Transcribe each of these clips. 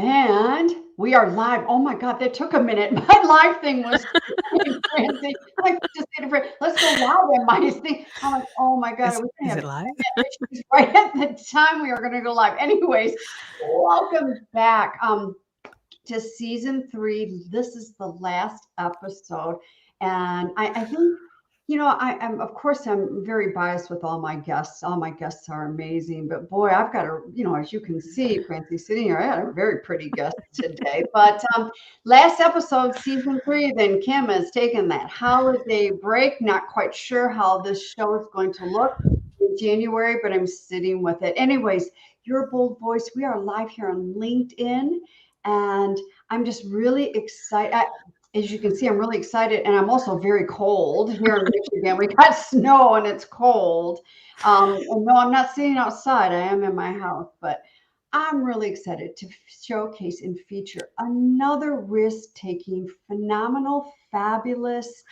And we are live. Oh my God, that took a minute. My live thing was Francie. I just said, let's go live on my thing. I'm like, oh my God, Is are we going is to it have live? internet issues right at the time we are going to go live? Anyways, welcome back to season 3. This is the last episode. And I think, I'm, of course, I'm very biased with all my guests. All my guests are amazing, but boy, I've got as you can see, Francie sitting here, I had a very pretty guest today. But last episode, season 3, then Kim has taken that holiday break. Not quite sure how this show is going to look in January, but I'm sitting with it. Anyways, Your Bold Voice, we are live here on LinkedIn. And I'm just really excited. As you can see, I'm really excited, and I'm also very cold here in Michigan. We got snow and it's cold. And no, I'm not sitting outside. I am in my house, but I'm really excited to showcase and feature another risk-taking, phenomenal, fabulous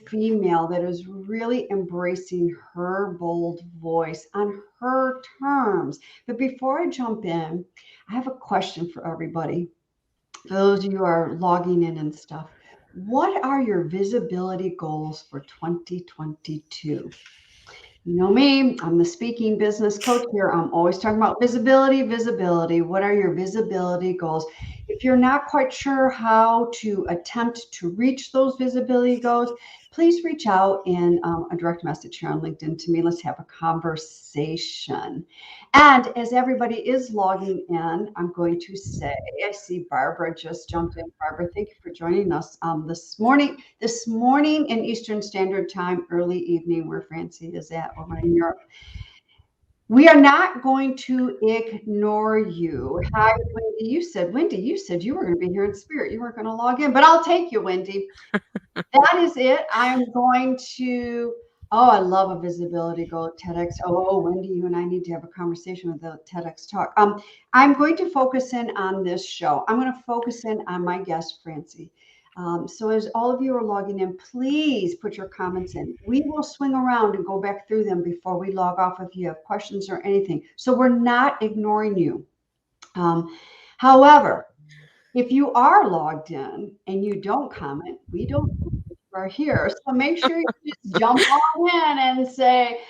female that is really embracing her bold voice on her terms. But before I jump in, I have a question for everybody. For those of you who are logging in and stuff, what are your visibility goals for 2022? You know me, I'm the speaking business coach here. I'm always talking about visibility, visibility. What are your visibility goals? If you're not quite sure how to attempt to reach those visibility goals, please reach out in a direct message here on LinkedIn to me. Let's have a conversation. And as everybody is logging in, I'm going to say, I see Barbara just jumped in. Barbara, thank you for joining us this morning. This morning in Eastern Standard Time, early evening, where Francie is at over in Europe. We are not going to ignore you. Hi, Wendy. Wendy, you said you were going to be here in spirit. You weren't going to log in, but I'll take you, Wendy. That is it. I'm going to. Oh, I love a visibility goal at TEDx. Oh, Wendy, you and I need to have a conversation with the TEDx talk. I'm going to focus in on this show. I'm going to focus in on my guest, Francie. So as all of you are logging in, please put your comments in. We will swing around and go back through them before we log off if you have questions or anything. So we're not ignoring you. However, if you are logged in and you don't comment, we don't are here. So make sure you just jump on in and say,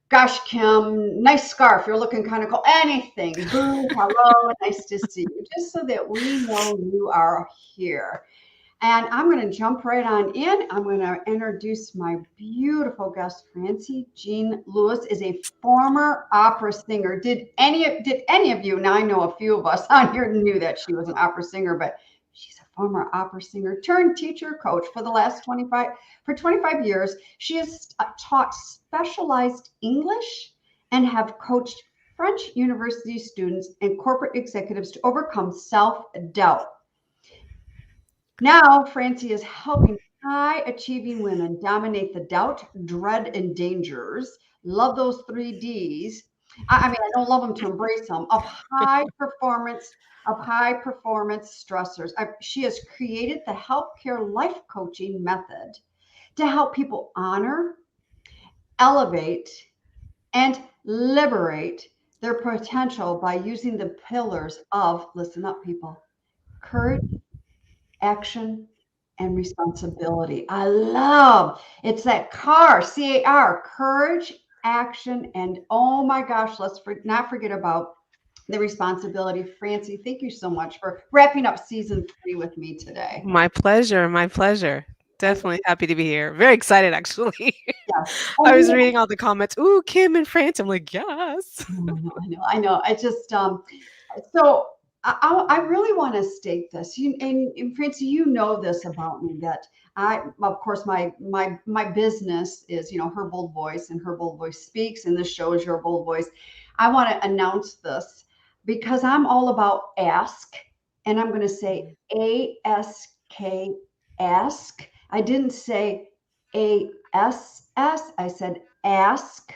gosh, Kim, nice scarf. You're looking kind of cool. Anything. Boo, hello, nice to see you. Just so that we know you are here. And I'm going to jump right on in. I'm going to introduce my beautiful guest, Francie Jean Lewis, is a former opera singer. Did any of you? Now I know a few of us on here knew that she was an opera singer, but she's a former opera singer turned teacher coach for the last 25 years. She has taught specialized English and have coached French university students and corporate executives to overcome self-doubt. Now, Francie is helping high achieving women dominate the doubt, dread, and dangers. Love those 3 Ds. I mean, I don't love them to embrace them of high performance stressors. She has created the healthcare life coaching method to help people honor, elevate, and liberate their potential by using the pillars of, listen up, people, courage, action, and responsibility. I love it's that CAR, courage, action, and oh my gosh, let's not forget about the responsibility. Francie, thank you so much for wrapping up season 3 with me today. My pleasure, my pleasure. And Definitely happy to be here. Very excited, actually. yes, I and was reading all the comments. Ooh, Kim and France. I'm like, yes. I know. I just so I really want to state this. And Francie, you know this about me that of course, my business is Her Bold Voice, and Her Bold Voice speaks, and this show is Your Bold Voice. I want to announce this because I'm all about ask, and I'm going to say ASK, ask. I didn't say ASS. I said ask.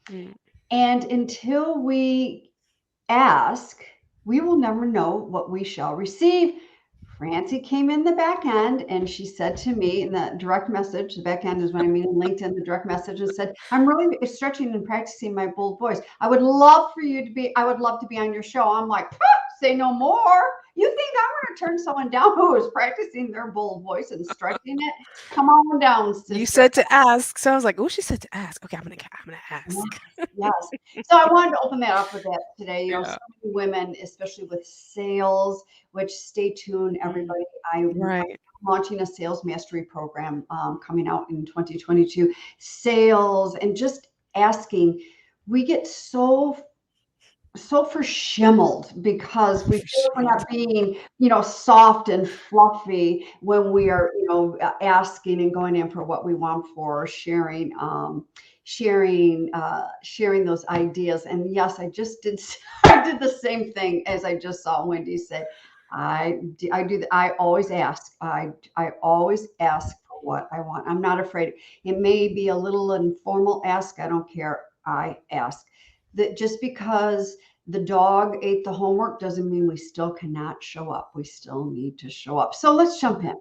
Mm. And until we ask, we will never know what we shall receive. Francie came in the back end and she said to me in the direct message, the back end is what I mean in LinkedIn, the direct message, and said, I'm really stretching and practicing my bold voice. I would love to be on your show. I'm like, say no more. You think I'm going to turn someone down who is practicing their bold voice and stretching it? Come on down, You sister. said to ask, so I was like, "Oh, she said to ask. Okay, I'm gonna ask." Yes, yes. So I wanted to open that up with that today. So Yeah. many women, especially with sales, which stay tuned, Mm, everybody. I'm right. launching a sales mastery program coming out in 2022. Sales and just asking, we get so for shimmeled because we For feel like we're sure. not being, soft and fluffy when we are, asking and going in for what we want for sharing, sharing those ideas. And yes, I just did, I did the same thing as I just saw Wendy say. I do. I always ask. I always ask for what I want. I'm not afraid. It may be a little informal ask. I don't care. I ask that just because the dog ate the homework doesn't mean we still cannot show up. We still need to show up. So let's jump in.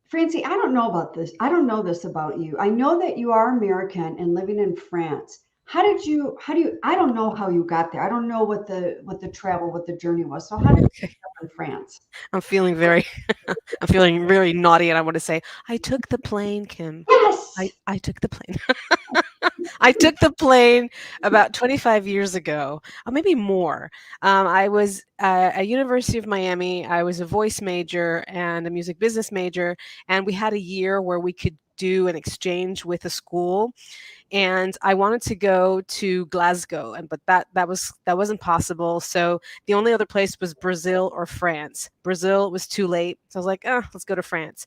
Francie, I don't know about this. I don't know this about you. I know that you are American and living in France. I don't know how you got there. I don't know what the journey was. So how did you Okay. end up in France? I'm feeling very I'm feeling really naughty, and I want to say, "I took the plane, Kim. Yes. I took the plane." I took the plane about 25 years ago, or maybe more. I was at University of Miami. I was a voice major and a music business major, and we had a year where we could do an exchange with a school, and I wanted to go to Glasgow, and but that wasn't possible. So the only other place was Brazil or France. Brazil was too late, so I was like, let's go to France,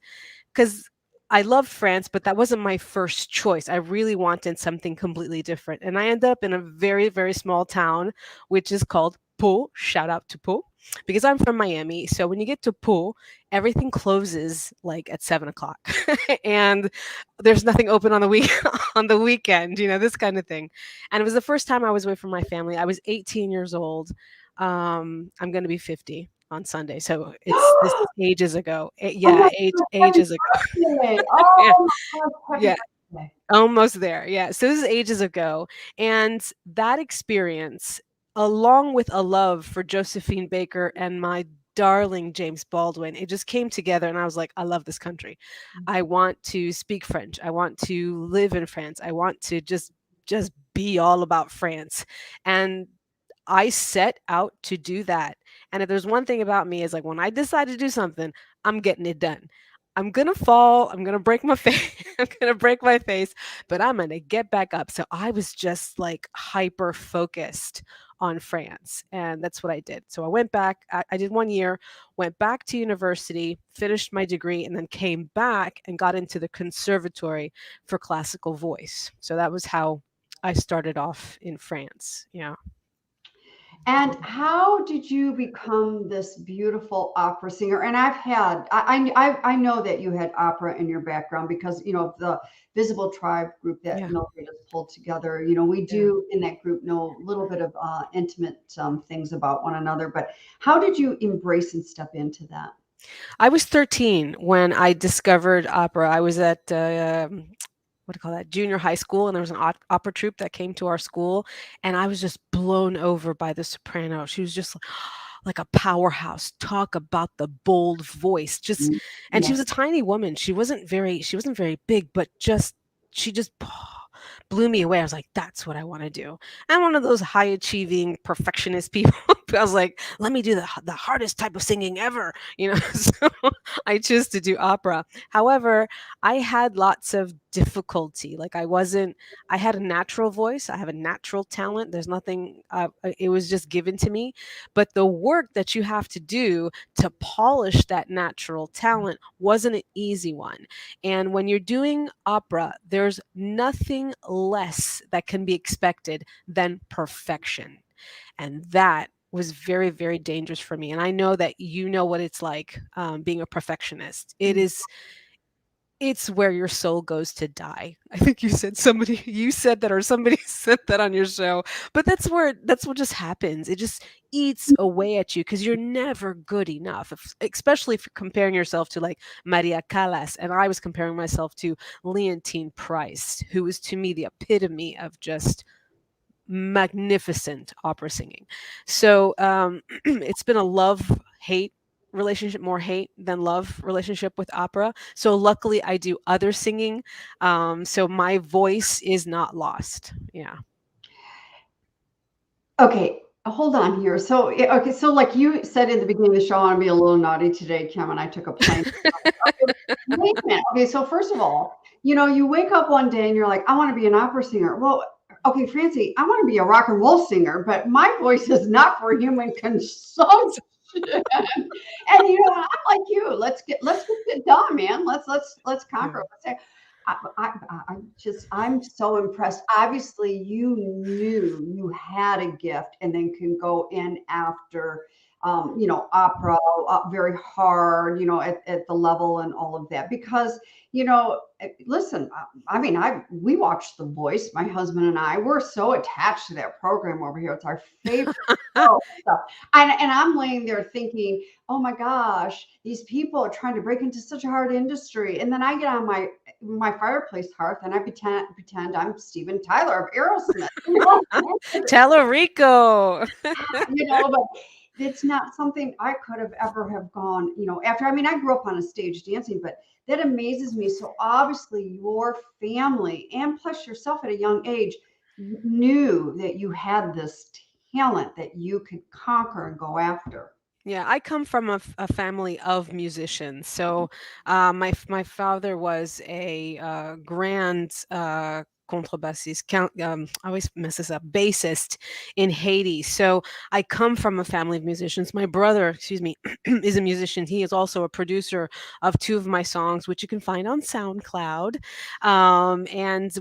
because I love France, but that wasn't my first choice. I really wanted something completely different, and I ended up in a very very small town, which is called Pau. Shout out to Pau, because I'm from Miami. So when you get to Pau, everything closes like at 7 o'clock, and there's nothing open on the week on the weekend. This kind of thing. And it was the first time I was away from my family. I was 18 years old. I'm going to be 50 on Sunday, so this is ages ago. Oh Yeah, my God, happy ages ago. birthday. Yeah, Oh my God, happy yeah, birthday. almost there. Yeah, so this is ages ago, and that experience, along with a love for Josephine Baker and my darling James Baldwin, it just came together, and I was like, I love this country. I want to speak French. I want to live in France. I want to just be all about France, and I set out to do that. And if there's one thing about me is like when I decide to do something, I'm getting it done. I'm gonna fall. I'm gonna break my face. I'm gonna break my face, but I'm gonna get back up. So I was just like hyper focused on France, and that's what I did. So I went back. I did 1 year, went back to university, finished my degree, and then came back and got into the conservatory for classical voice. So that was how I started off in France. Yeah. And how did you become this beautiful opera singer? And I know that you had opera in your background because the Visible Tribe group that Yeah. Mildred has pulled together. We Yeah. do in that group know a little bit of intimate things about one another. But how did you embrace and step into that? I was 13 when I discovered opera. I was at what do you call that? Junior high school, and there was an opera troupe that came to our school, and I was just blown over by the soprano. She was just like a powerhouse. Talk about the bold voice. Just Mm, and she yeah. was a tiny woman. She wasn't very big, but she just blew me away. I was like, that's what I want to do. I'm one of those high achieving perfectionist people. I was like, let me do the hardest type of singing ever, So I chose to do opera. However, I had lots of difficulty. Like I had a natural voice. I have a natural talent. There's nothing, it was just given to me. But the work that you have to do to polish that natural talent wasn't an easy one. And when you're doing opera, there's nothing less that can be expected than perfection. And that was very, very dangerous for me. And I know that you know what it's like, being a perfectionist. It's where your soul goes to die. I think you said that, or somebody said that on your show. But that's what just happens. It just eats away at you because you're never good enough, especially if you're comparing yourself to like Maria Callas. And I was comparing myself to Leontine Price, who was to me the epitome of just magnificent opera singing. So it's been a love hate relationship, more hate than love relationship with opera. So luckily, I do other singing. So my voice is not lost. Yeah. Okay, hold on here. So, okay, so like you said in the beginning of the show, I want to be a little naughty today, Kim, and I took a plane. Okay, wait a minute. Okay, so first of all, you wake up one day and you're like, I want to be an opera singer. Well, okay, Francie, I want to be a rock and roll singer, but my voice is not for human consumption. And I'm like you. Let's get it done, man. Let's Yeah. conquer. Let's say, I'm so impressed. Obviously, you knew you had a gift, and then can go in after, opera very hard, at the level and all of that. Because listen, I mean, we watched The Voice. My husband and I. We're so attached to that program over here. It's our favorite show. So, and I'm laying there thinking, oh my gosh, these people are trying to break into such a hard industry. And then I get on my fireplace hearth and I pretend I'm Steven Tyler of Aerosmith. Tallarico. But it's not something I could have ever have gone, after. I mean, I grew up on a stage dancing, but that amazes me. So obviously your family and plus yourself at a young age knew that you had this talent that you could conquer and go after. Yeah, I come from a family of musicians. So, my father was a grand contrebassist. I always mess this up. Bassist in Haiti. So I come from a family of musicians. My brother, excuse me, is a musician. He is also a producer of two of my songs, which you can find on SoundCloud. And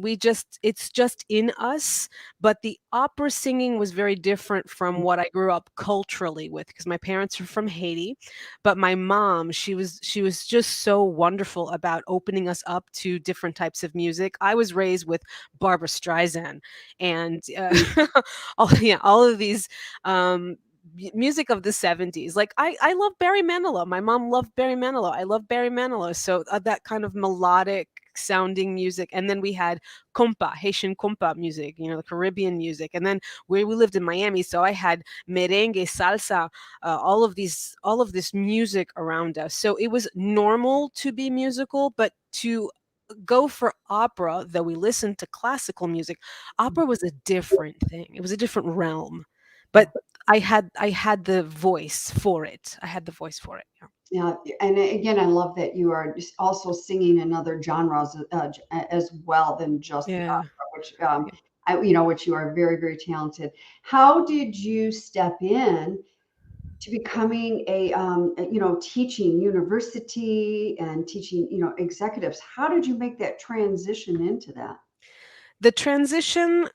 it's just in us, but the opera singing was very different from what I grew up culturally with because my parents are from Haiti, but my mom, she was just so wonderful about opening us up to different types of music. I was raised with Barbara Streisand and all of these music of the 70s. Like I love Barry Manilow. My mom loved Barry Manilow. I love Barry Manilow. So that kind of melodic sounding music. And then we had compa, Haitian compa music, the Caribbean music. And then where we lived in Miami, so I had merengue, salsa, all of this music around us. So it was normal to be musical, but to go for opera, though we listened to classical music, opera was a different thing. It was a different realm. But I had the voice for it. I had the voice for it. Yeah. Yeah, and again, I love that you are just also singing in other genres as well than just the Yeah. opera, which you are very, very talented. How did you step in to becoming teaching university and teaching, executives? How did you make that transition into that? The transition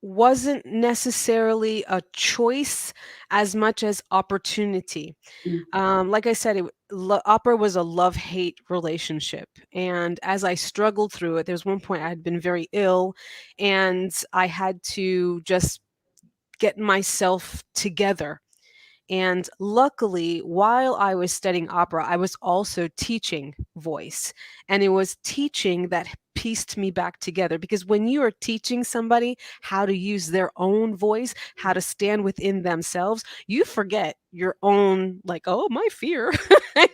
wasn't necessarily a choice as much as opportunity. Mm. Like I said, opera was a love hate relationship. And as I struggled through it, there was one point I had been very ill and I had to just get myself together. And luckily, while I was studying opera, I was also teaching voice. And it was teaching that pieced me back together because when you are teaching somebody how to use their own voice, how to stand within themselves, you forget your own, like, oh, my fear.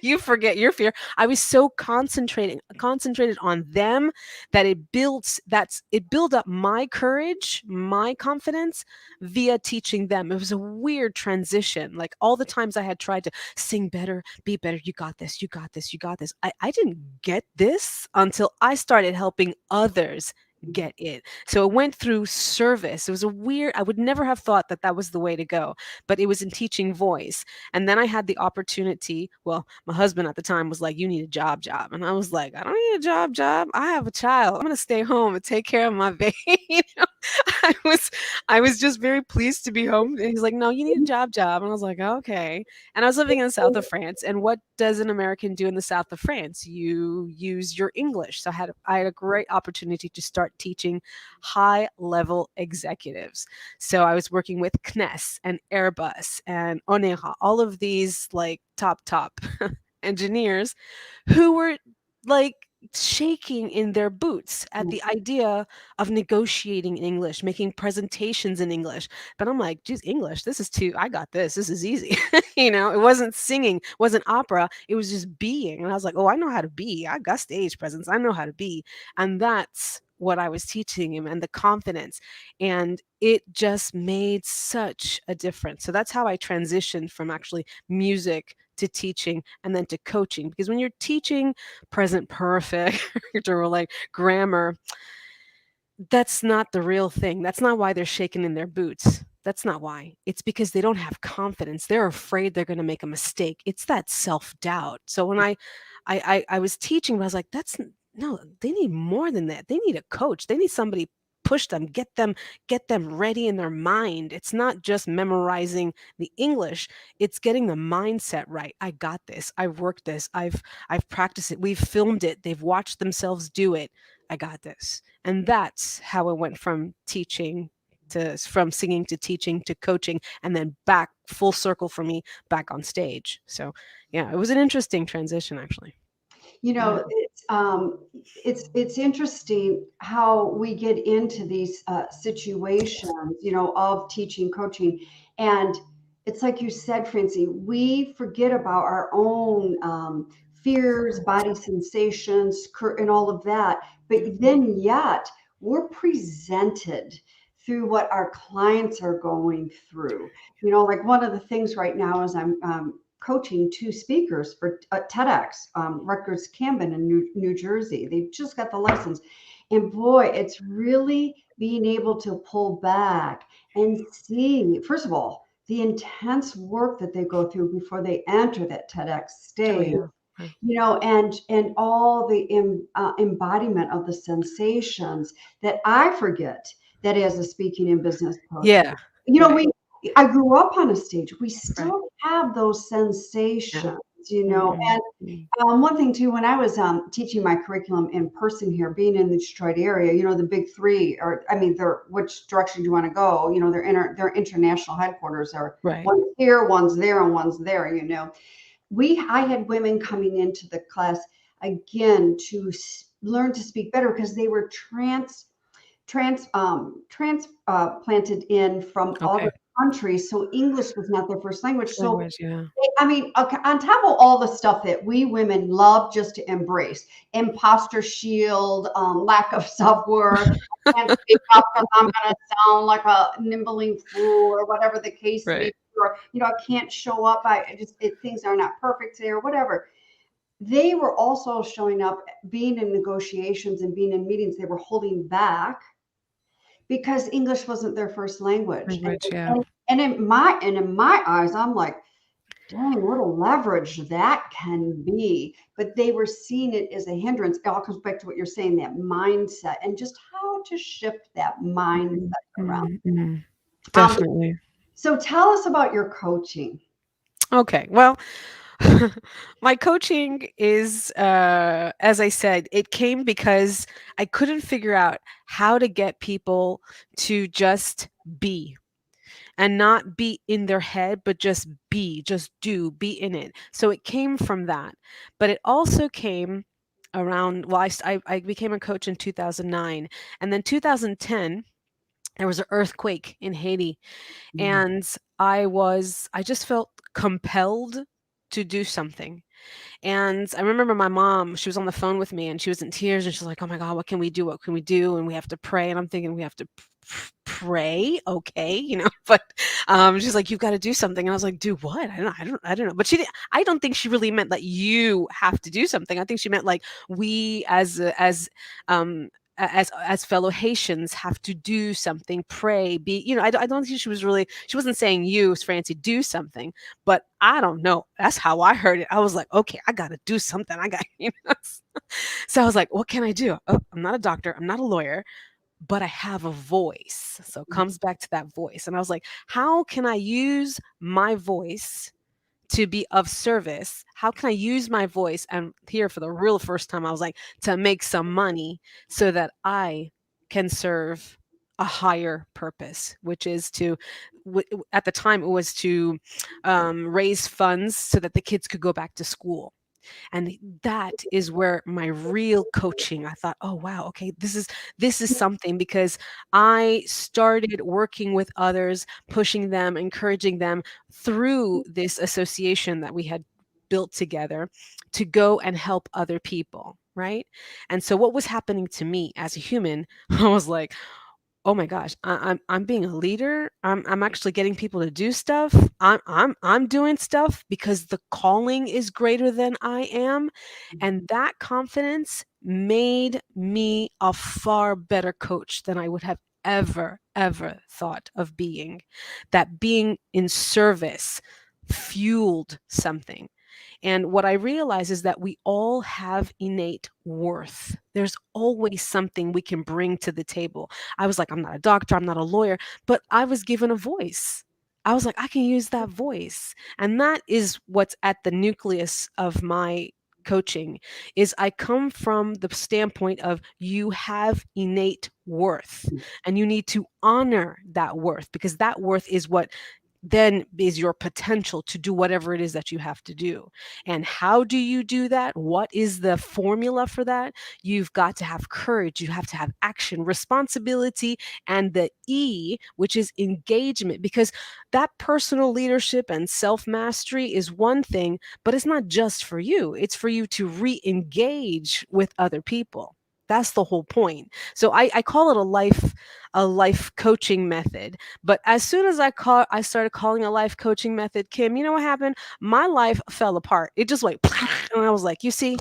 You forget your fear. I was so concentrated on them that it built up my courage, my confidence via teaching them. It was a weird transition. Like all the times I had tried to sing better, be better, you got this, you got this, you got this. I didn't get this until I started helping others get it. So it went through service. It was a weird, I would never have thought that that was the way to go, but it was in teaching voice. And then I had the opportunity. Well, my husband at the time was like, you need a job. And I was like, I don't need a job. I have a child. I'm going to stay home and take care of my baby. I was I was just very pleased to be home. And he's like, no, you need a job. And I was like, okay. And I was living in the south of France. And what does an American do in the south of France? You use your English. So I had a great opportunity to start teaching high level executives. So I was working with CNES and Airbus and Onera, all of these like top engineers who were like shaking in their boots at the idea of negotiating in English, making presentations in English. But I'm like, geez, English, this is too, I got this. This is easy. It wasn't singing, wasn't opera. It was just being. And I was like, oh, I know how to be. I got stage presence. I know how to be. And that's what I was teaching him, and the confidence. And it just made such a difference. So that's how I transitioned from actually music to teaching and then to coaching. Because when you're teaching present perfect or like grammar, that's not the real thing. That's not why they're shaking in their boots. That's not why. It's because they don't have confidence. They're afraid they're going to make a mistake. It's that self-doubt. So when I was teaching, I was like, no, they need more than that. They need a coach. They need somebody push them, get them ready in their mind. It's not just memorizing the English. It's getting the mindset right. I got this. I've worked this. I've practiced it. We've filmed it. They've watched themselves do it. I got this. And that's how it went from singing to teaching to coaching, and then back full circle for me back on stage. So yeah, it was an interesting transition actually. You Yeah. know, it's interesting how we get into these situations, of teaching, coaching, and it's like you said, Francie, we forget about our own fears, body sensations, and all of that. But then, yet, we're presented through what our clients are going through. Like one of the things right now is I'm coaching two speakers for TEDx, Rutgers Camden in New Jersey. They've just got the license. And boy, it's really being able to pull back and see, first of all, the intense work that they go through before they enter that TEDx Oh stage, yeah. Yeah. and all the embodiment of the sensations that I forget that as a speaking and business coach. Yeah. You know, Right. we I grew up on a stage. We Right. still have those Yeah. sensations, Mhm. and Mm. one thing too, when I was teaching my curriculum in person here, being in the Detroit area, the big three, or I mean, they're which direction do you want to go? Their international headquarters are Right. one's here, one's there, and one's there. I had women coming into the class again to learn to speak better because they were transplanted in from other Okay. countries, so English was not their first language. First So language, yeah. I mean, okay, on top of all the stuff that we women love just to embrace, imposter shield, lack of self-worth, I can't speak up because I'm going to sound like a nimbling fool or whatever the case may Right. be, or, I can't show up. Things are not perfect today or whatever. They were also showing up, being in negotiations and being in meetings. They were holding back because English wasn't their first language. And, Language, yeah. and, and in my eyes, I'm like, dang, what a leverage that can be. But they were seeing it as a hindrance. It all comes back to what you're saying, that mindset, and just how to shift that mindset Mhm. around. Mhm. Mhm. Um, Definitely. so tell us about your coaching. Okay. Well, my coaching is, as I said, it came because I couldn't figure out how to get people to just be, and not be in their head, but just be, just do, be in it. So it came from that. But it also came around, well, I became a coach in 2009. And then 2010, there was an earthquake in Haiti. Mm. And I just felt compelled to do something. And I remember my mom, she was on the phone with me and she was in tears and she's like, "Oh my God, what can we do? What can we do?" And we have to pray. And I'm thinking, we have to pray, okay, but she's like, "You've got to do something." And I was like, "Do what?" I don't know. But I don't think she really meant that you have to do something. I think she meant like we um as fellow Haitians have to do something, pray, be, I don't think she wasn't saying you, Francie, do something, but I don't know. That's how I heard it. I was like, okay, I got to do something. I got, So I was like, what can I do? Oh, I'm not a doctor. I'm not a lawyer, but I have a voice. So it comes back to that voice. And I was like, how can I use my voice to be of service? How can I use my voice? And here for the real first time, I was like, to make some money so that I can serve a higher purpose, which is at the time, it was to raise funds so that the kids could go back to school. And that is where my real coaching, I thought, oh wow, okay, this is something, because I started working with others, pushing them, encouraging them through this association that we had built together to go and help other people, right? And so what was happening to me as a human, I was like, oh my gosh, I'm being a leader. I'm actually getting people to do stuff. I'm doing stuff because the calling is greater than I am. And that confidence made me a far better coach than I would have ever thought of being. That being in service fueled something. And what I realize is that we all have innate worth. There's always something we can bring to the table. I was like, I'm not a doctor, I'm not a lawyer, but I was given a voice. I was like, I can use that voice. And that is what's at the nucleus of my coaching, is I come from the standpoint of you have innate worth, and you need to honor that worth, because that worth is what then is your potential to do whatever it is that you have to do. And how do you do that? What is the formula for that? You've got to have courage, you have to have action, responsibility, and the E, which is engagement, because that personal leadership and self mastery is one thing, but it's not just for you, it's for you to re engage with other people. That's the whole point. So I call it a life coaching method. But as soon as I started calling a life coaching method, Kim, you know what happened? My life fell apart. It just went, and I was like, you see,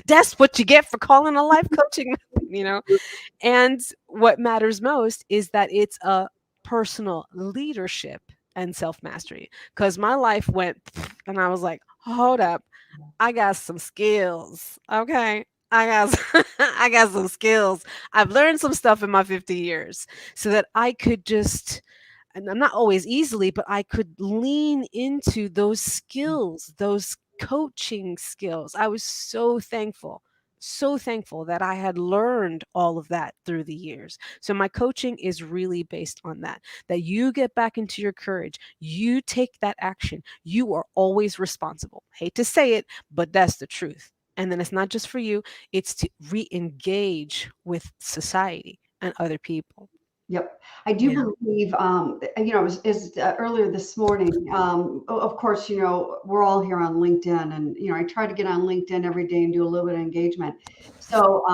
that's what you get for calling a life coaching method. And what matters most is that it's a personal leadership and self mastery. Because my life went, and I was like, hold up, I got some skills. Okay. I got I got some skills. I've learned some stuff in my 50 years so that I could just, and I'm not always easily, but I could lean into those skills, those coaching skills. I was so thankful that I had learned all of that through the years. So my coaching is really based on that you get back into your courage, you take that action. You are always responsible. Hate to say it, but that's the truth. And then it's not just for you, it's to re-engage with society and other people. Yep. I do Yeah. believe, earlier this morning, of course, we're all here on LinkedIn and, I try to get on LinkedIn every day and do a little bit of engagement. So,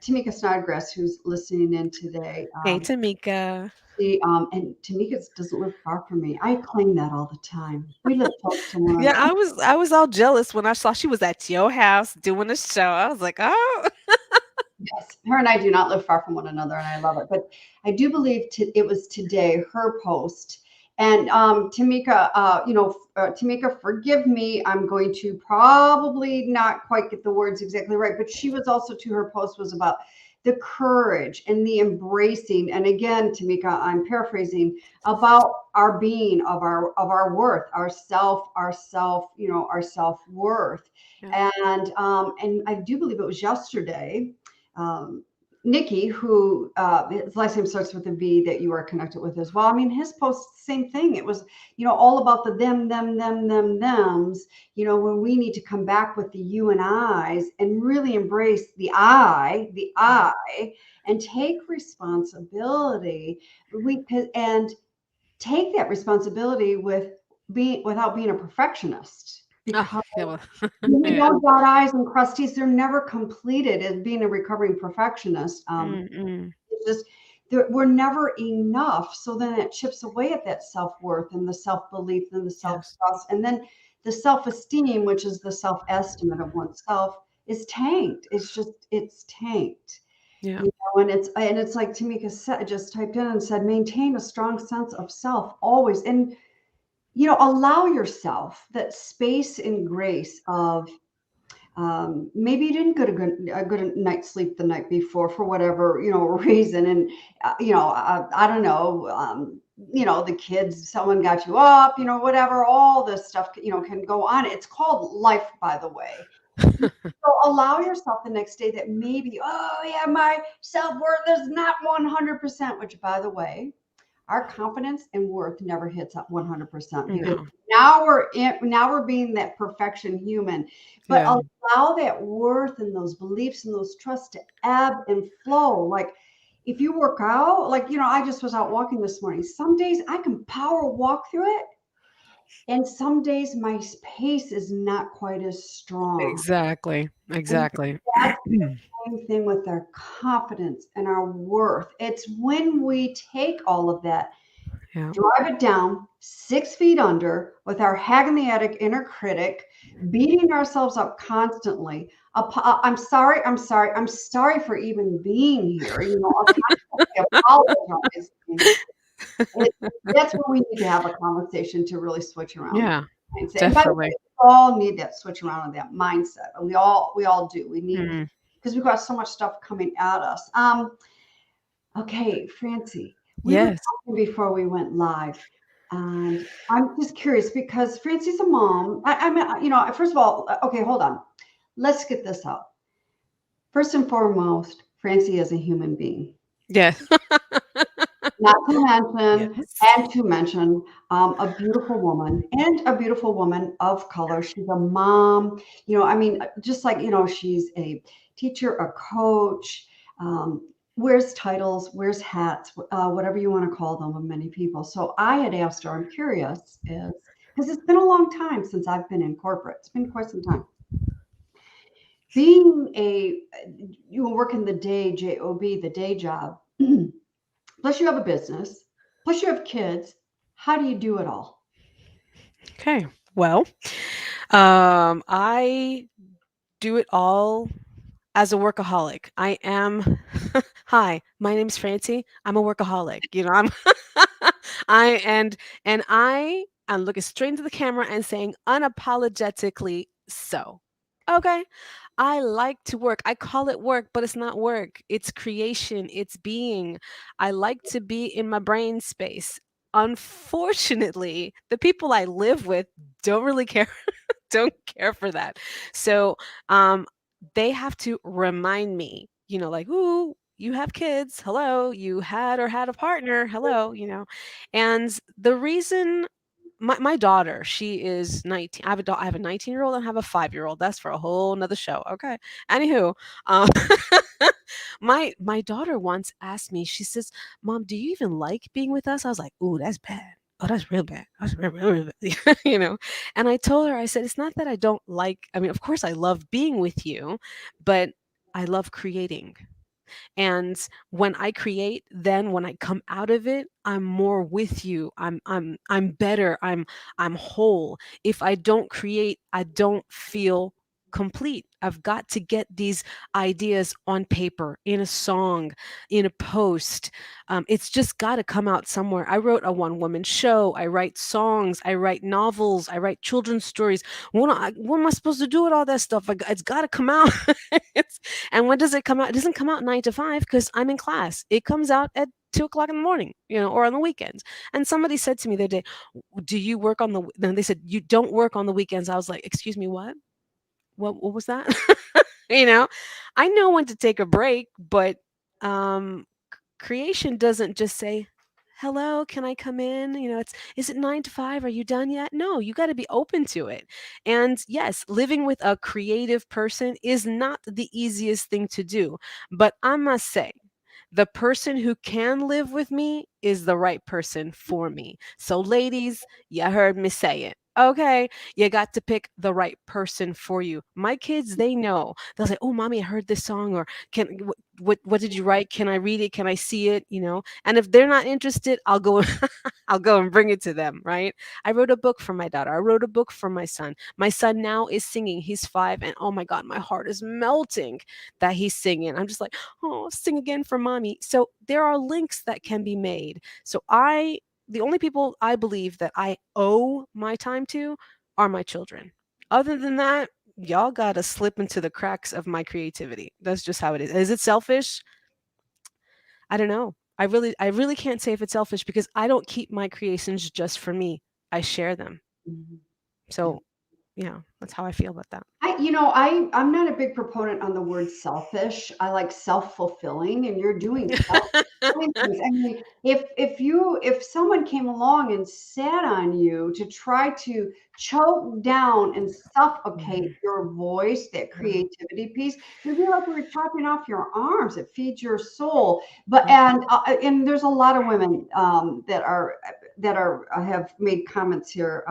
Tamika Snodgrass, who's listening in today, Hey, Tamika. and Tamika doesn't live far from me. I claim that all the time. We live close to one Yeah, another. I was all jealous when I saw she was at your house doing a show. I was like, oh. Yes, her and I do not live far from one another, and I love it. But I do believe it was today her post. And Tamika, Tamika, forgive me. I'm going to probably not quite get the words exactly right, but she was also to her post was about the courage and the embracing. And again, Tamika, I'm paraphrasing about our being of our worth, our self worth. Yeah. And I do believe it was yesterday Nikki, who his last name starts with a V that you are connected with as well. I mean, his post, same thing. It was, all about the thems, when we need to come back with the you and I's and really embrace the I, and take responsibility. And take that responsibility without being a perfectionist Oh, because yeah, well, we yeah. don't dot I's and cross T's. They're never completed as being a recovering perfectionist. Mm-mm. It's just we're never enough. So then it chips away at that self-worth and the self-belief and the Yes. self-trust. And then the self-esteem, which is the self-estimate of oneself, is tanked. It's tanked. Yeah. And it's like Tamika said, just typed in and said, maintain a strong sense of self always. And allow yourself that space and grace of maybe you didn't get a good night's sleep the night before for whatever reason, and I don't know, the kids, someone got you up, whatever, all this stuff can go on. It's called life, by the way. So allow yourself the next day that maybe, oh yeah, my self-worth is not 100%, which by the way, our confidence and worth never hits up 100% because No. now we're being that perfection human. But Yeah. allow that worth and those beliefs and those trusts to ebb and flow. Like if you work out, like I just was out walking this morning. Some days I can power walk through it, and some days my pace is not quite as strong. Exactly. And Exactly. that's same thing with our confidence and our worth. It's when we take all of that, Yeah. drive it down 6 feet under with our hag in the attic inner critic, beating ourselves up constantly. I'm sorry for even being here. I'll apologize. It, that's when we need to have a conversation to really switch around Yeah. mindset. And by the way, Definitely. we all need that switch around of that mindset. We all do. We need Mm. because we've got so much stuff coming at us. Okay, Francie, we were Yes. talking before we went live, and I'm just curious because Francie's a mom. I mean, first of all, okay, hold on. Let's get this out. First and foremost, Francie is a human being. Yes. Not to mention, Yes. and to mention, a beautiful woman and a beautiful woman of color. She's a mom. I mean, just like, she's a teacher, a coach, wears titles, wears hats, whatever you want to call them of many people. So I had asked her, I'm curious, is because it's been a long time since I've been in corporate. It's been quite some time. Being you work in the day, job, the day job. Plus, you have a business. Plus, you have kids. How do you do it all? Okay. Well, I do it all as a workaholic. I am hi, my name's Francie. I'm a workaholic. I'm I and I'm looking straight into the camera and saying unapologetically so. Okay. I like to work. I call it work, but it's not work. It's creation, it's being. I like to be in my brain space. Unfortunately, the people I live with don't really care don't care for that. So, um, they have to remind me, like, "Ooh, you have kids. Hello. You had a partner. Hello," And the reason my daughter, she is 19. I have a 19-year-old and I have a 5-year-old. That's for a whole nother show. Okay. Anywho, um, my daughter once asked me, she says, "Mom, do you even like being with us?" I was like, "Ooh, that's bad. Oh, that's real bad. That's real bad." And I told her, I said, "It's not that I don't like, I mean, of course I love being with you, but I love creating. And when I create, then when I come out of it, I'm more with you. I'm better. I'm whole. If I don't create, I don't feel complete. I've got to get these ideas on paper, in a song, in a post. It's just got to come out somewhere. I wrote a one woman show. I write songs. I write novels. I write children's stories. What am I supposed to do with all that stuff? It's got to come out. And when does it come out? It doesn't come out 9 to 5 because I'm in class. It comes out at 2 o'clock in the morning, or on the weekends. And somebody said to me the other day, "Do you work on the?" Then they said, "You don't work on the weekends." I was like, "Excuse me, what? What was that?" you know, I know when to take a break, but creation doesn't just say, "Hello, can I come in?" It's, "Is it 9 to 5? Are you done yet?" No, you got to be open to it. And yes, living with a creative person is not the easiest thing to do. But I must say, the person who can live with me is the right person for me. So, ladies, you heard me say it. Okay, you got to pick the right person for you. My kids, they know. They'll say, "Oh, mommy, I heard this song," or what did you write? Can I read it? Can I see it? And if they're not interested, I'll go I'll go and bring it to them, right? I wrote a book for my daughter. I wrote a book for my son. My son now is singing. He's 5, and oh my god, my heart is melting that he's singing. I'm just like, "Oh, sing again for mommy." So there are links that can be made. So the only people I believe that I owe my time to are my children. Other than that, y'all got to slip into the cracks of my creativity. That's just how it is. Is it selfish? I don't know. I really can't say if it's selfish because I don't keep my creations just for me. I share them. Mhm. Yeah. So, yeah, that's how I feel about that. I'm not a big proponent on the word selfish. I like self-fulfilling, and you're doing self. silly things. I mean, if someone came along and sat on you to try to choke down and suffocate Mhm. your voice, that Yeah. creativity piece, it'd be like we were chopping off your arms. It feeds your soul. But Yep. and there's a lot of women that are have made comments here.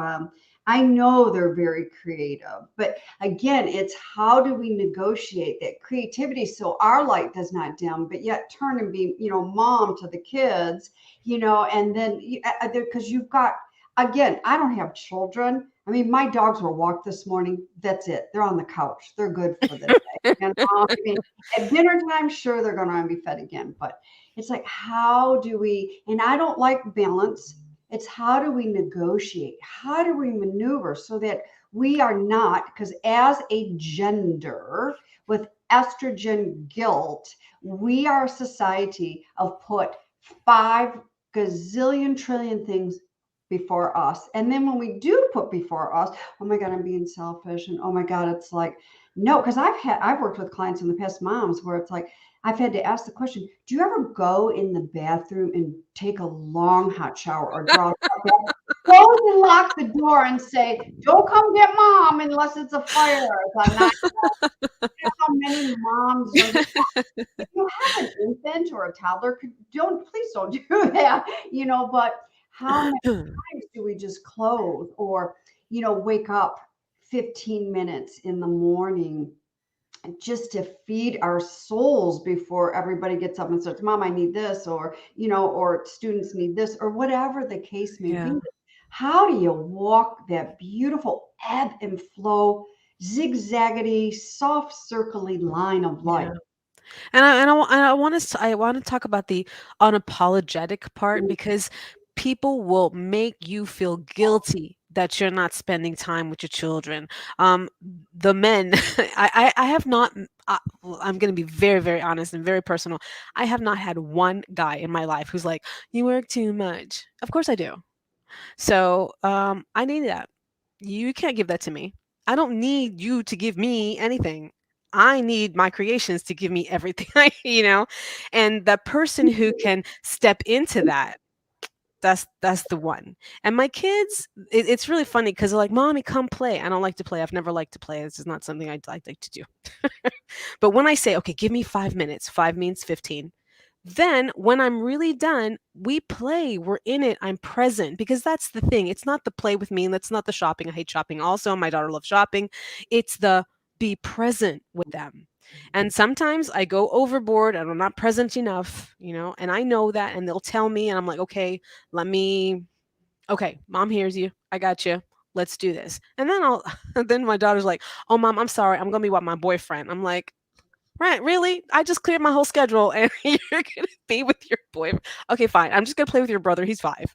I know they're very creative, but again, it's how do we negotiate that creativity so our light does not dim, but yet turn and be, mom to the kids, and then because you've got, again, I don't have children. I mean, my dogs were walked this morning. That's it. They're on the couch. They're good for the day. I mean, at dinner time, sure, they're going to be fed again, but it's like, how do we, and I don't like balance. It's how do we negotiate? How do we maneuver so that we are not, because as a gender with estrogen guilt, we are a society of put 5 gazillion trillion things before us. And then when we do put before us, oh my God, I'm being selfish. And oh my God, it's like, no, because I've worked with clients in the past, moms, where it's like, I've had to ask the question, do you ever go in the bathroom and take a long hot shower or draw a bath, close and lock the door and say, don't come get mom unless it's a fire. It's a nine. You know how many moms are, if you have an infant or a toddler, please don't do that, but how many times do we just close or, wake up 15 minutes in the morning just to feed our souls before everybody gets up and says, Mom, I need this, or, or students need this, or whatever the case may Yeah. be. How do you walk that beautiful ebb and flow, zigzaggedy, soft, circly line of life? Yeah. And I want us to I want to talk about the unapologetic part Mm, because people will make you feel guilty that you're not spending time with your children. Um, the men, I have not. Well, I'm going to be very, very honest and very personal. I have not had one guy in my life who's like, "You work too much." Of course I do. So I need that. You can't give that to me. I don't need you to give me anything. I need my creations to give me everything and the person who can step into that, that's the one. And my kids, it's really funny because they're like, "Mommy, come play." I don't like to play. I've never liked to play. This is not something I'd like to do. But when I say, "Okay, give me 5 minutes," 5 means 15. Then when I'm really done, we play, we're in it, I'm present because that's the thing. It's not the play with me, and that's not the shopping. I hate shopping also. My daughter loves shopping. It's the be present with them. And sometimes I go overboard and I'm not present enough, and I know that and they'll tell me and I'm like, "Okay, let me okay, mom hears you. I got you. Let's do this." And then I'll then my daughter's like, "Oh, mom, I'm sorry. I'm going to be with my boyfriend." I'm like, "Right, really? I just cleared my whole schedule and you're gonna be with your boyfriend. Okay, fine. I'm just gonna play with your brother. He's 5."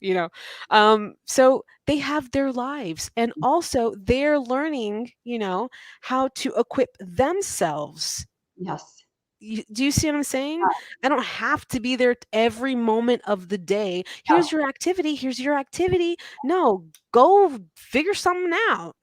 So they have their lives and also they're learning, how to equip themselves. Yes. Do you see what I'm saying? I don't have to be there every moment of the day. Here's No. your activity. Here's your activity. No, go figure something out.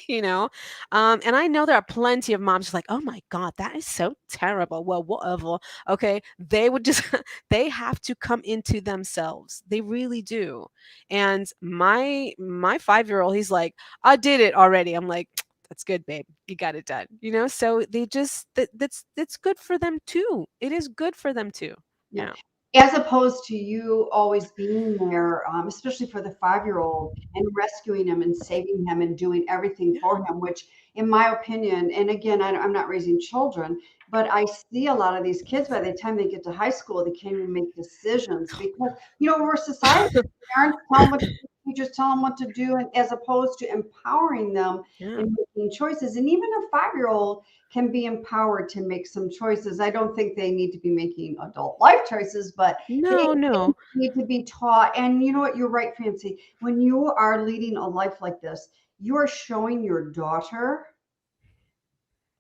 you know. And I know there are plenty of moms like, "Oh my god, that is so terrible." Well, whatever. Okay, they would just they have to come into themselves. They really do. And my 5 year old, he's like, "I did it already." I'm like, "That's good, babe. You got it done." So they just that's good for them too. It is good for them too. Yeah. Yeah. As opposed to you always being there, especially for the 5-year-old and rescuing him and saving him and doing everything Yeah. for him, which, in my opinion, and again, I'm not raising children, but I see a lot of these kids by the time they get to high school, they can't even make decisions because, we're a society. Parents tell them what to do, teachers tell them what to do, and as opposed to empowering them Yeah. and making choices. And even a 5-year-old can be empowered to make some choices. I don't think they need to be making adult life choices, but No, they no. need to be taught. And you know what? You're right, Fancy. When you are leading a life like this, you are showing your daughter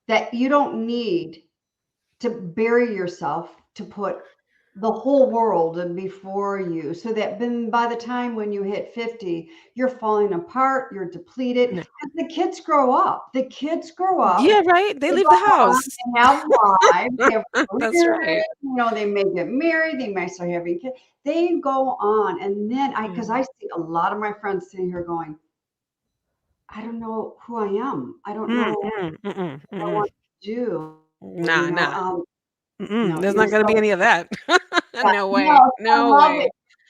that you don't need to bury yourself to put the whole world and before you, so that then by the time when you hit 50, you're falling apart, you're depleted. No. And the kids grow up. The kids grow up, Yeah, right? They they leave go the on house. and have lives, they have That's careers, right. they may get married, they may start having kids. They go on. And then because Yeah. I see a lot of my friends sitting here going, I don't know who I am. I don't Mm, know mm, mm-mm, what I mm-mm. want to do, Nah, nah. There's not gonna be so any of that. yeah, No way. no, I No love it way.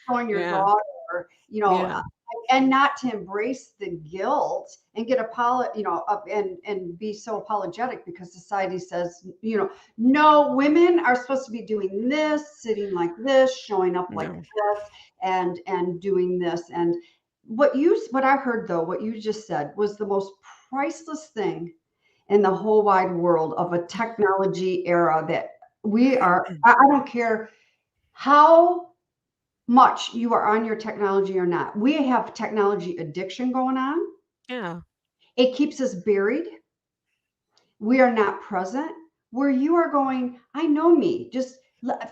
showing your Yeah. daughter, Yeah. and not to embrace the guilt and get up and be so apologetic because society says, no, women are supposed to be doing this, sitting like this, showing up like No. this, and doing this. And what I heard though, what you just said was the most priceless thing in the whole wide world of a technology era that we are. I don't care how much you are on your technology or not. We have technology addiction going on. Yeah. It keeps us buried. We are not present. Where you are going, I know me, just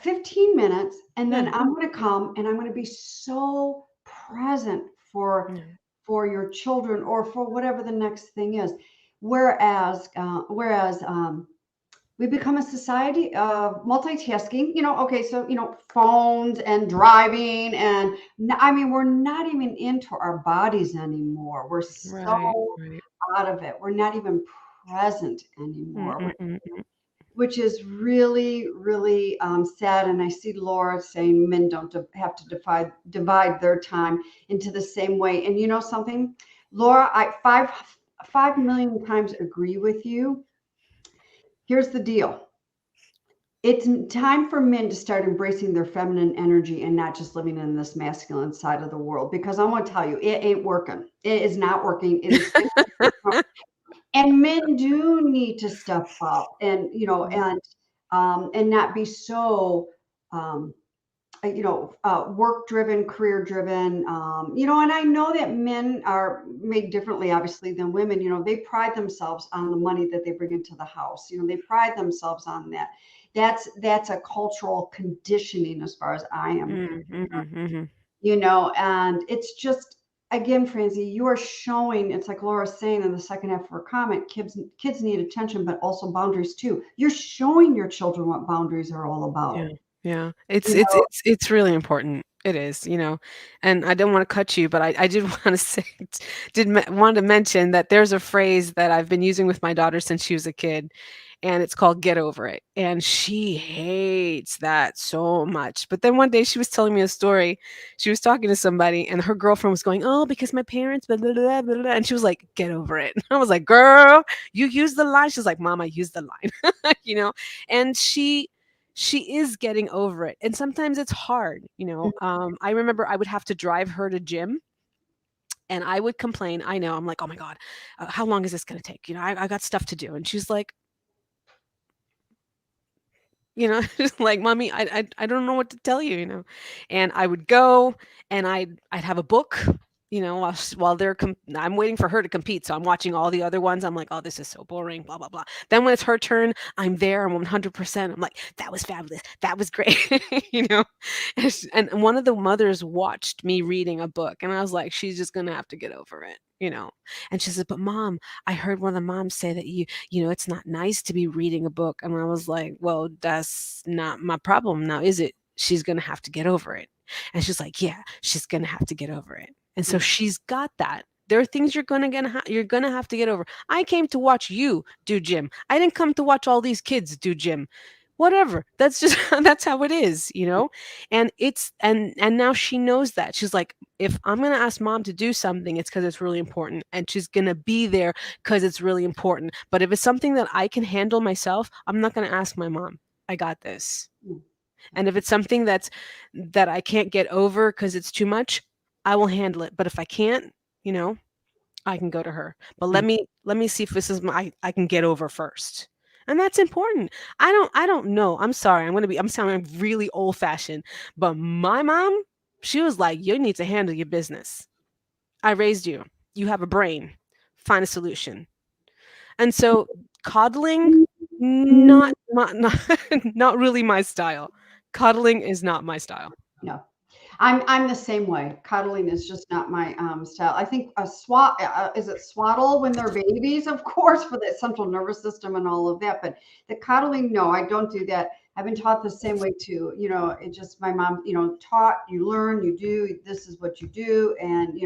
15 minutes, and then Yeah. I'm going to come and I'm going to be so present for Yeah. for your children or for whatever the next thing is. Whereas we become a society of multitasking. Okay, so phones and driving, and I mean, we're not even into our bodies anymore. We're Right. so Right. out of it. We're not even present Mm, anymore, mm, mm, mm. which is really, really sad. And I see Laura saying men don't have to divide their time into the same way. And you know something, Laura, I 5 million times agree with you. Here's the deal. It's time for men to start embracing their feminine energy and not just living in this masculine side of the world, because I want to tell you, it ain't working. It is not working. It is 50, and men do need to step up and and not be so um, work driven, career driven. And I know that men are made differently, obviously, than women. They pride themselves on the money that they bring into the house. They pride themselves on that. That's a cultural conditioning, as far as I am Mm, mhm, mhm. and it's just, again, Francie, you are showing, it's like Laura's saying in the second half of her comment, kids need attention, but also boundaries too. You're showing your children what boundaries are all about. Yeah, yeah. It's You it's know, it's it's really important. It is, and I don't wanna cut you, but I did wanna say did me want to mention that there's a phrase that I've been using with my daughter since she was a kid, and it's called "get over it," and she hates that so much. But then one day she was telling me a story. She was talking to somebody, and her girlfriend was going, "Oh, because my parents blah, blah, blah, blah, blah," and she was like, "Get over it." I was like, "Girl, you use the line." She's like, "Mom, I used the line." You know? And she is getting over it, and sometimes it's hard. I remember I would have to drive her to gym, and I would complain. I know, I'm like, "Oh my god, how long is this going to take? I got stuff to do." And she's like, just like, "Mommy, I don't know what to tell you," and I would go, and I'd have a book, while I'm waiting for her to compete, so I'm watching all the other ones. I'm like, "Oh, this is so boring, blah blah blah." Then when it's her turn, I'm there, I'm 100%. I'm like, "That was fabulous, that was great." you know and one of the mothers watched me reading a book, and I was like, "She's just gonna have to get over it." And she said, "But mom, I heard one of the moms say that it's not nice to be reading a book." And I was like, "Well, that's not my problem now, is it? She's going to have to get over it." And she's like, "Yeah, she's going to have to get over it." And so she's got that. There are things you're going to have to get over. I came to watch you do gym. I didn't come to watch all these kids do gym. Whatever. That's just that's how it is. And now she knows that. She's like, if I'm going to ask mom to do something, it's because it's really important, and she's going to be there because it's really important. But if it's something that I can handle myself, I'm not going to ask my mom. I got this. And if it's something that I can't get over because it's too much, I will handle it. But if I can't, you know, I can go to her. But let me see if this is I can get over first. And that's important. I don't know. I'm sorry. I'm sounding really old fashioned, but my mom, she was like, "You need to handle your business. I raised you. You have a brain. Find a solution." And so coddling, not not really my style. Cuddling is not my style. No. I'm the same way. Cuddling is just not my style. I think a swat is it swaddle when they're babies, of course, for the central nervous system and all of that. But the cuddling, no, I don't do that. I've been taught the same way too. It just my mom, taught you learn, you do. This is what you do, and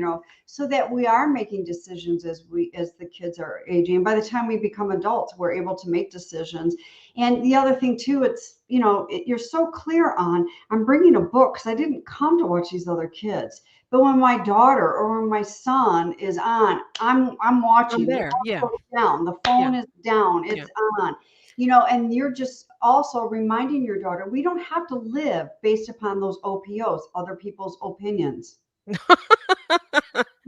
so that we are making decisions as the kids are aging. And by the time we become adults, we're able to make decisions. And the other thing too, it's you're so clear on I'm bringing a book because I didn't come to watch these other kids. But when my daughter or when my son is on, I'm I'm watching. The there. Yeah. goes down, the Yeah. phone is down, Yeah. it's on. And you're just also reminding your daughter we don't have to live based upon those OPOs, other people's opinions.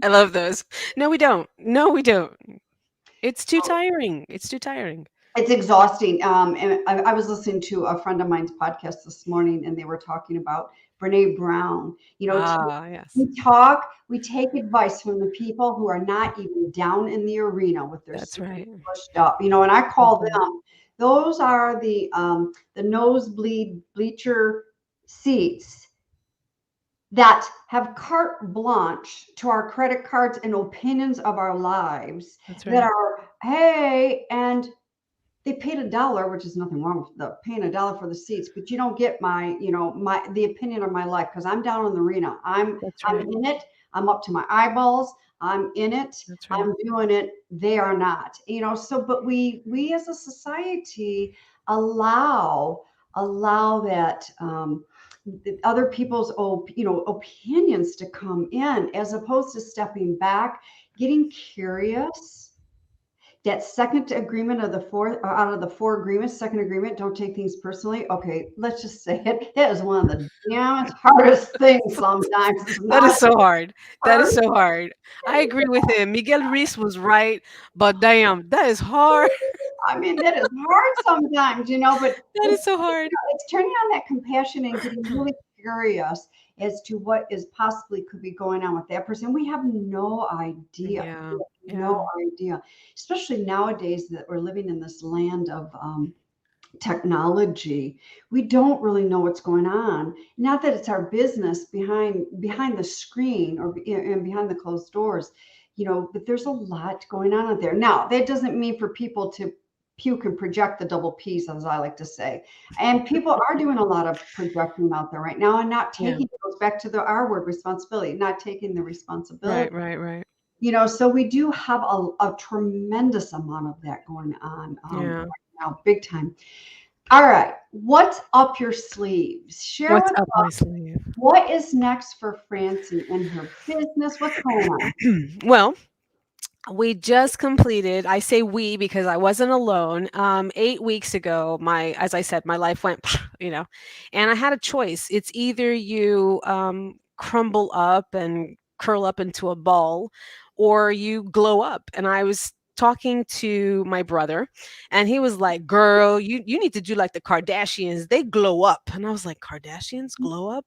I love those. No, we don't. No, we don't. It's too tiring. It's too tiring. It's exhausting. And I was listening to a friend of mine's podcast this morning, and they were talking about Brene Brown. Ah, yes. We take advice from the people who are not even down in the arena with their That's sleeves right. pushed up. And I call Mhm. them. Those are the nosebleed bleacher seats that have carte blanche to our credit cards and opinions of our lives That's that right. are, hey, and they paid $1, which is nothing wrong with the paying $1 for the seats, but you don't get the opinion of my life because I'm down in the arena. That's I'm right. in it. I'm up to my eyeballs. I'm in it. That's right. I'm doing it. They are not. So but we as a society allow that other people's opinions to come in as opposed to stepping back, getting curious. That second agreement of the four out of the four agreements, second agreement, don't take things personally. Okay, let's just say it. It is one of the damn hardest things sometimes. It's That not is so hard. That is hard. so hard. I agree with him. Miguel Ruiz was right, but damn, that is hard. I mean, that is hard sometimes, but That is so hard. it's turning on that compassion and getting really curious as to what is possibly could be going on with that person. We have no idea. Yeah. No Yeah. idea, especially nowadays that we're living in this land of technology. We don't really know what's going on. Not that it's our business behind the screen or and behind the closed doors, but there's a lot going on out there. Now, that doesn't mean for people to puke and project the double P's, as I like to say. And people are doing a lot of projecting out there right now and not Yeah. taking, it goes back to the R word, responsibility, not taking the responsibility. Right, right, right. So we do have a tremendous amount of that going on Yeah. right now, big time. All right, what's up your sleeves? Share What's with up my us sleeve? what is next for Francie in her business. What's going on? Well, we just completed, I say we because I wasn't alone. 8 weeks ago, as I said, my life went, and I had a choice. It's either you crumble up and curl up into a ball, or you glow up. And I was talking to my brother, and he was like, "Girl, you need to do like the Kardashians. They glow up." And I was like, "Kardashians glow up?"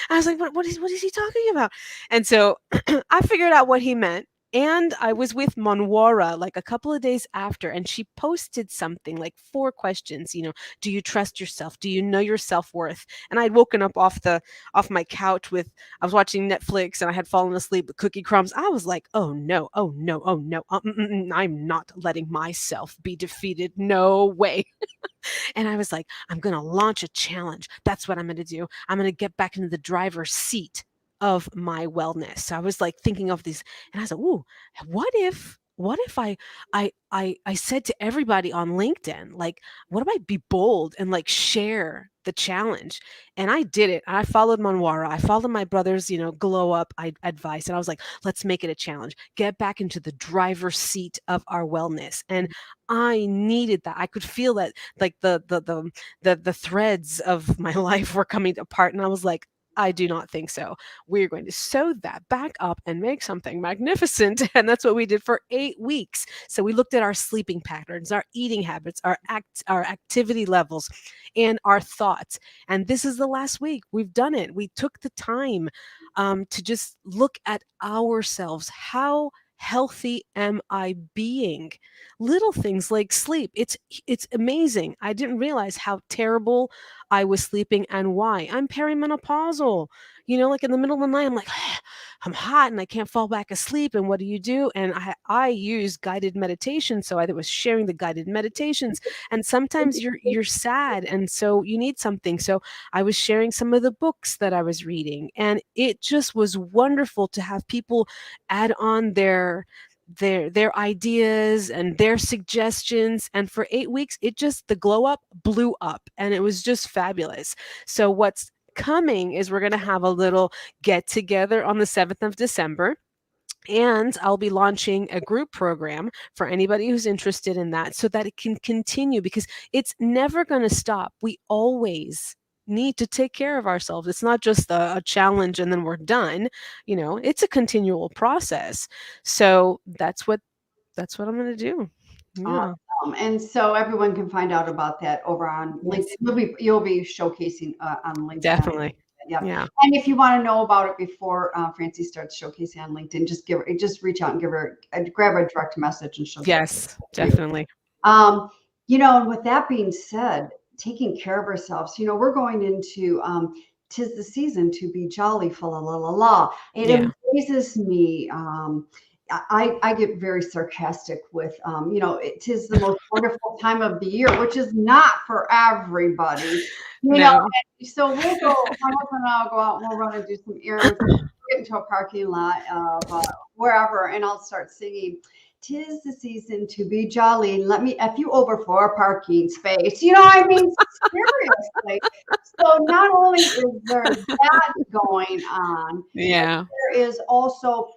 I was like, what is he talking about? And so I figured out what he meant. And I was with Monwara like a couple of days after, and she posted something like 4 questions. Do you trust yourself? Do you know your self worth? And I'd woken up off my couch I was watching Netflix, and I had fallen asleep with cookie crumbs. I was like, oh no, oh no, oh no, I'm not letting myself be defeated. No way. And I was like, I'm going to launch a challenge. That's what I'm going to do. I'm going to get back into the driver's seat of my wellness. So I was like thinking of these, and I was like, ooh, what if I said to everybody on LinkedIn, like, what if I be bold and like share the challenge? And I did it. I followed Manwara. I followed my brother's, glow up advice. And I was like, let's make it a challenge. Get back into the driver's seat of our wellness. And I needed that. I could feel that like the threads of my life were coming apart. And I was like, I do not think so. We're going to sew that back up and make something magnificent. And that's what we did for 8 weeks. So we looked at our sleeping patterns, our eating habits, our activity levels, and our thoughts. And this is the last week. We've done it. We took the time to just look at ourselves. How healthy am I being? Little things like sleep. It's amazing. I didn't realize how terrible I was sleeping and why. I'm perimenopausal. Like in the middle of the night, I'm like, I'm hot and I can't fall back asleep. And what do you do? And I use guided meditation. So I was sharing the guided meditations. And sometimes you're sad, and so you need something. So I was sharing some of the books that I was reading, and it just was wonderful to have people add on their ideas and their suggestions. And for 8 weeks, the glow up blew up, and it was just fabulous. So what's coming is we're going to have a little get together on the 7th of December, and I'll be launching a group program for anybody who's interested in that, so that it can continue, because it's never going to stop. We always need to take care of ourselves. It's not just a challenge and then we're done. It's a continual process. So that's what I'm going to do. Yeah, Awesome. And so everyone can find out about that over on LinkedIn. yes, You'll be showcasing on LinkedIn. definitely. Yeah. Yeah, And if you want to know about it before Francie starts showcasing on LinkedIn, just reach out and grab a direct message, and she'll get yes, it to you. definitely. Um, and with that being said, taking care of ourselves, we're going into tis the season to be jolly, fa la la la la. It Yeah, amazes me. I get very sarcastic with, it is the most wonderful time of the year, which is not for everybody. no. So we'll go, my husband and I'll go out and we'll run and do some errands, get into a parking lot of wherever, and I'll start singing. Tis the season to be jolly. Let me F you over for a parking space. I mean, seriously. So not only is there that going on, but Yeah, there is also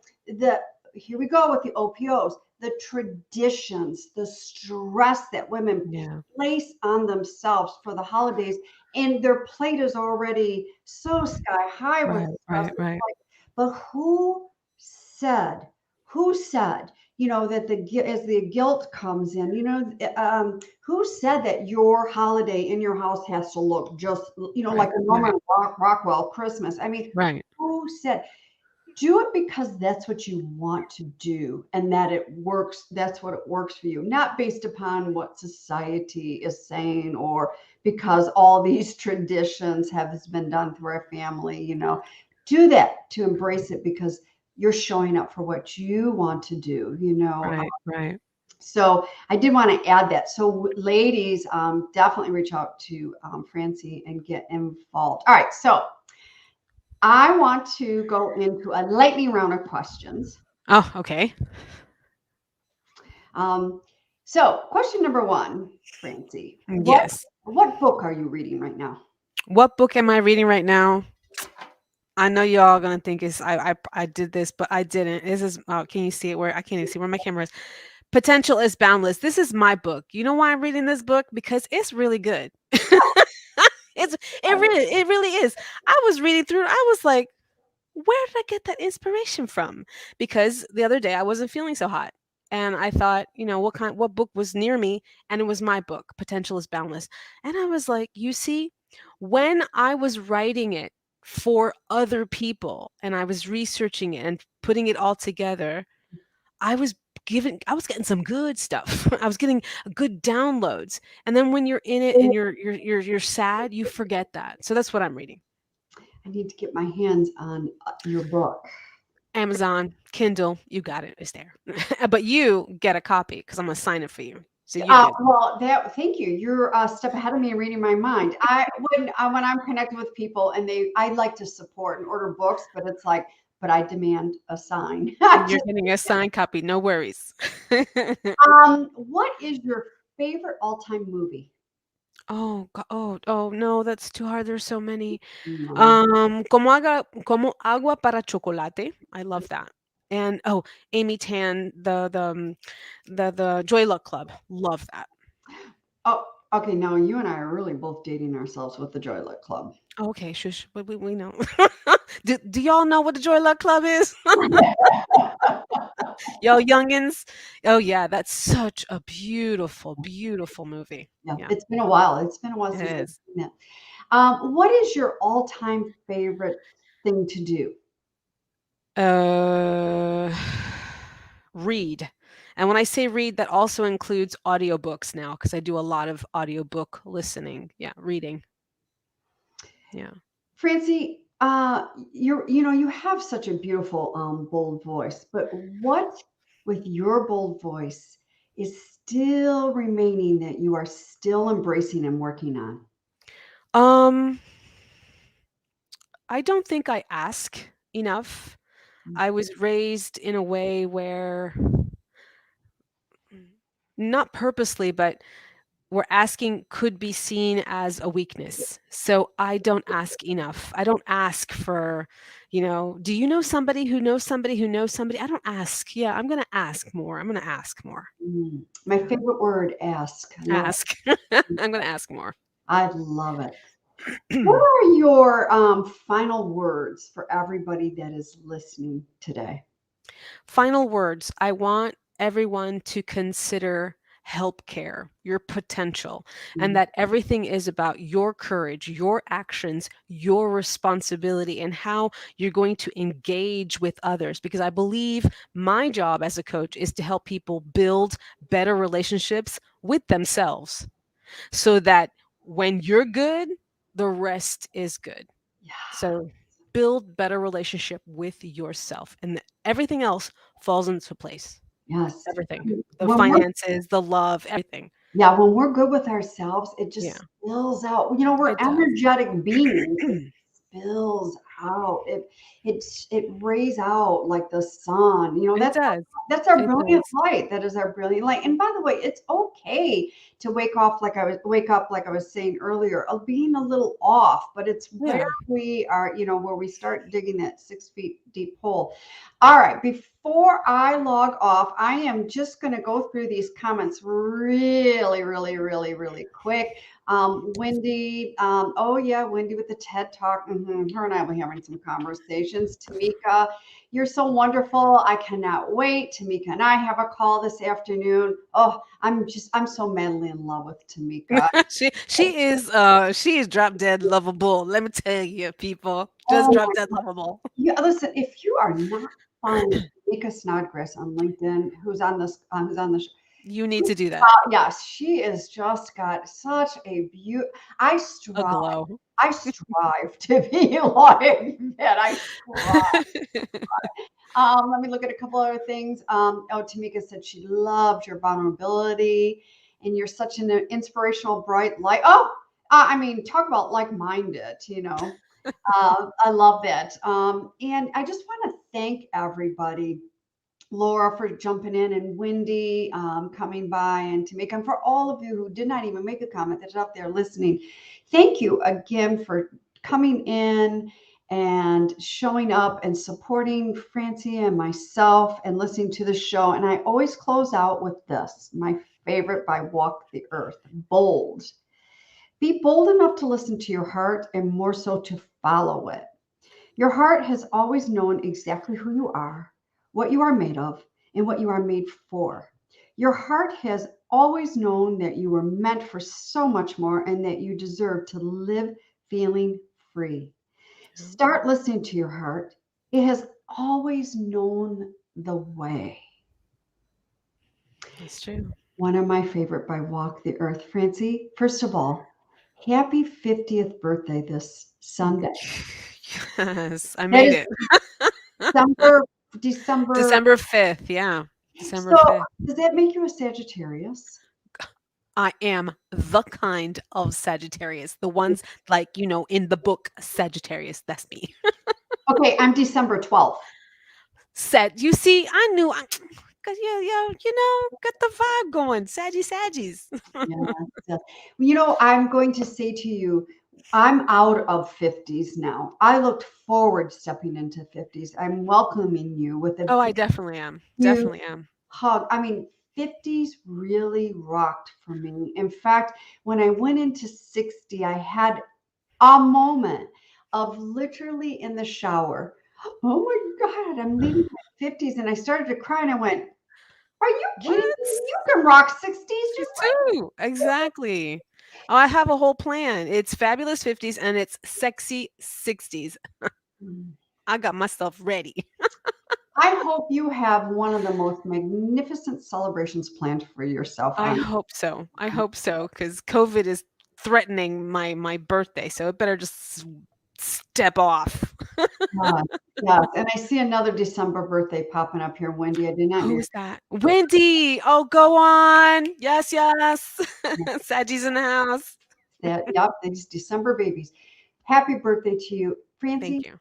here we go with the OPOs, the traditions, the stress that women yeah, place on themselves for the holidays, and their plate is already so sky high with right, stress. right, right, But said, who said, that as the guilt comes in, who said that your holiday in your house has to look just, like right, a right, Norman Rockwell Christmas? I mean, right, who said? Do it because that's what you want to do, and that it works. That's what it works for you, not based upon what society is saying, or because all these traditions have been done through our family. Do that, to embrace it, because you're showing up for what you want to do. right, right. So I did want to add that. So ladies, definitely reach out to Francie and get involved. All right, so I want to go into a lightning round of questions. Oh, okay. Um, so, question number one, Francie, what Yes. what book are you reading right now? What book am I reading right now? I know y'all gonna think it's I did this, but I didn't. This is can you see it where I can't even see where my camera is? Potential is Boundless. This is my book. You know why I'm reading this book? Because it's really good. It really is. I was reading through it. I was like, where did I get that inspiration from? Because the other day I wasn't feeling so hot. And I thought, what book was near me? And it was my book, Potential is Boundless. And I was like, you see, when I was writing it for other people and I was researching it and putting it all together, I was I was getting some good stuff. I was getting good downloads. And then when you're in it and you're sad, you forget that. So that's what I'm reading. I need to get my hands on your book. Amazon, Kindle, you got it. It's there. But you get a copy because I'm gonna sign it for you. So you're good. Well, thank you. You're a step ahead of me in reading my mind. When I'm connected with people and I like to support and order books, but it's like, but I demand a sign. You're getting a signed copy. No worries. What is your favorite all-time movie? Oh no, that's too hard. There's so many. No. Como agua para chocolate. I love that. And Amy Tan, the Joy Luck Club. Love that. Oh, okay. Now you and I are really both dating ourselves with the Joy Luck Club. Okay, shush. But we know. Do y'all know what the Joy Luck Club is? Yo, youngins. Oh yeah, that's such a beautiful, beautiful movie. Yeah, Yeah, it's been a while. It's been a while it since I've is. seen it. What is your all-time favorite thing to do? Uh, read. And when I say read, that also includes audiobooks now because I do a lot of audiobook listening. Yeah, reading. Yeah. Francie, you have such a beautiful, bold voice, but what with your bold voice is still remaining that you are still embracing and working on? Um, I don't think I ask enough. I Mhm. was raised in a way where not purposely, but where asking could be seen as a weakness. So I don't ask enough. I don't ask for, do you know somebody who knows somebody who knows somebody? I don't ask. Yeah, I'm going to ask more. I'm going to ask more. My Yeah. favorite word, ask. Ask. I'm going to ask more. I love it. What are your final words for everybody that is listening today? Final words. I want everyone to consider help care, your potential, and Mhm. that everything is about your courage, your actions, your responsibility, and how you're going to engage with others. Because I believe my job as a coach is to help people build better relationships with themselves so that when you're good, the rest is good. Yeah. So build better relationship with yourself and everything else falls into place. Yes. Everything. The When we're finances, the love, everything. Yeah, when we're good with ourselves, it Yeah, just spills out. We're it does. energetic beings. It spills out. It rays out like the sun. It does. That's our It brilliant does. light. That is our brilliant light. And by the way, it's okay to wake up like I was saying earlier, of being a little off, but it's where Yeah. we are, where we start digging that 6 feet deep hole. All right, before I log off, I am just going to go through these comments really, really, really, really quick. Wendy, oh yeah, Wendy with the TED Talk. Her and I will be having some conversations. Tamika, you're so wonderful. I cannot wait. Tamika and I have a call this afternoon. Oh, I'm so madly in love with Tamika. She is drop dead lovable. Let me tell you, people. Just Oh drop my, dead lovable. yeah, listen, if you are not following Tamika Snodgrass on LinkedIn, who's on the show. You need to do that. Yes, she has just got such a beauty. I A strive, glow. I strive to be like that. I strive. Let me look at a couple other things. Tamika said she loved your vulnerability, and you're such an inspirational, bright light. Oh, I mean, talk about like-minded. I love that. And I just want to thank everybody, Laura for jumping in, and Wendy coming by, and Tamika, and for all of you who did not even make a comment that's out there listening. Thank you again for coming in and showing up and supporting Francie and myself and listening to the show. And I always close out with this, my favorite by Walk the Earth: bold. Be bold enough to listen to your heart and more so to follow it. Your heart has always known exactly who you are, what you are made of, and what you are made for. Your heart has always known that you were meant for so much more and that you deserve to live feeling free. Start listening to your heart. It has always known the way. That's true. One of my favorite by Walk the Earth. Francie, first of all, happy 50th birthday this Sunday. Yes, I That made is it. December. December 5th, yeah. December So, 5th. does that make you a Sagittarius? I am the kind of Sagittarius, the ones like, in the book Sagittarius, that's me. Okay, I'm December 12th. You see, I knew, cause yeah, got the vibe going, Saggies. Yeah. So, I'm going to say to you, I'm out of 50s now. I looked forward stepping into 50s. I'm welcoming you with a Oh, I big, definitely am. huge Definitely am. hug. I mean, 50s really rocked for me. In fact, when I went into 60, I had a moment of literally in the shower. Oh my God, I'm leaving my 50s. And I started to cry and I went, are you kidding me? What? You can rock 60s Me just like too. Exactly. Oh, I have a whole plan. It's fabulous 50s and it's sexy 60s. Mm. I got myself ready. I hope you have one of the most magnificent celebrations planned for yourself. I hope so. I hope so because COVID is threatening my birthday, so it better just step off. Yeah, yes, and I see another December birthday popping up here, Wendy. I did not know Who's that? Wendy. Oh, go on. Yes, yes. Saggie's in the house. that. Yep, these December babies. Happy birthday to you, Thank Francie. you.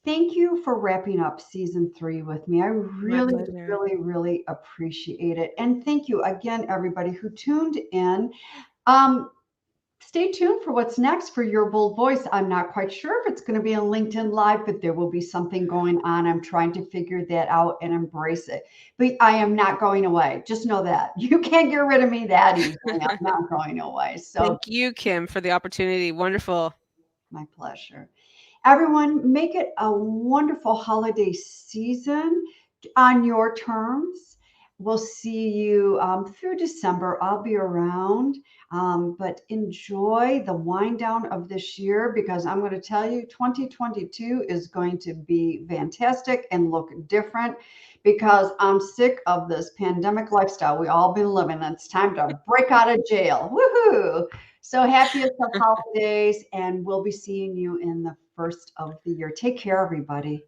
Thank you for wrapping up season 3 with me. I My really, pleasure. really, really appreciate it. And thank you again, everybody who tuned in. Um, Stay tuned for what's next for Your Bold Voice. I'm not quite sure if it's going to be on LinkedIn Live, but there will be something going on. I'm trying to figure that out and embrace it. But I am not going away. Just know that. You can't get rid of me that easily. I'm not going away. So, Thank you, Kim, for the opportunity. Wonderful. my pleasure. Everyone, make it a wonderful holiday season on your terms. We'll see you through December. I'll be around, but enjoy the wind down of this year because I'm going to tell you 2022 is going to be fantastic and look different because I'm sick of this pandemic lifestyle we all been living. It's time to break out of jail. Woohoo! So happiest of holidays, and we'll be seeing you in the first of the year. Take care, everybody.